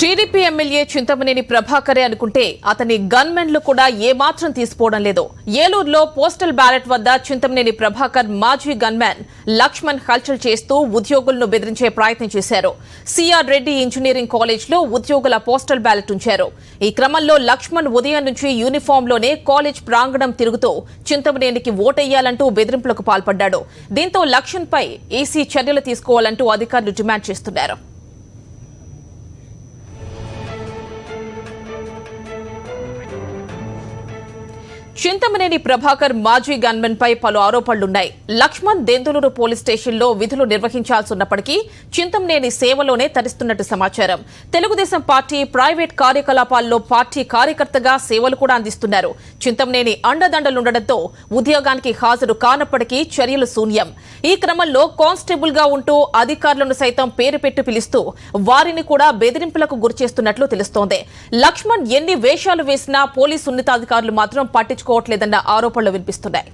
TDP MLA Chintamaneni ప్రభాకరే అనుకుంటే అతని గన్మెన్లు కూడా ఏమాత్రం తీసుకోవడం లేదు. ఏలూరులో పోస్టల్ బ్యాలెట్ వద్ద చింతమనేని ప్రభాకర్ మాజీ గన్మ్యాన్ లక్ష్మణ్ హల్చల్ చేస్తూ ఉద్యోగులను బెదిరించే ప్రయత్నం చేశారు. సిఆర్ రెడ్డి ఇంజనీరింగ్ కాలేజ్లో ఉద్యోగుల పోస్టల్ బ్యాలెట్ ఉంచారు. ఈ క్రమంలో లక్ష్మణ్ ఉదయం నుంచి యూనిఫామ్లోనే కాలేజ్ ప్రాంగణం తిరుగుతూ చింతమనేనికి ఓటెయ్యాలంటూ బెదిరింపులకు పాల్పడ్డాడు. దీంతో లక్ష్మణ్పై ఈసీ చర్యలు తీసుకోవాలంటూ అధికారులు డిమాండ్ చేస్తున్నారు. చింతమనేని ప్రభాకర్ మాజీ గన్మెన్ పై పలు ఆరోపణలున్నాయి. లక్ష్మణ్ దెందులూరు పోలీస్ స్టేషన్లో విధులు నిర్వహించాల్సిన్నప్పటికీ చింతమనేని సేవలోనే తరిస్తున్నట్టు సమాచారం. తెలుగుదేశం పార్టీ ప్రైవేట్ కార్యకలాపాల్లో పార్టీ కార్యకర్తగా సేవలు కూడా అందిస్తున్నారు. చింతమనేని అండదండలుండటంతో ఉద్యోగానికి హాజరు కానప్పటికీ చర్యలు శూన్యం. ఈ క్రమంలో కానిస్టేబుల్ గా ఉంటూ అధికారులను సైతం పేరు పెట్టి పిలుస్తూ వారిని కూడా బెదిరింపులకు గురిచేస్తున్నట్లు తెలుస్తోంది. లక్ష్మణ్ ఎన్ని వేషాలు వేసినా పోలీసు ఉన్నతాధికారులు మాత్రం పట్టించుకోవట్లేదన్న ఆరోపణలు వినిపిస్తున్నాయి.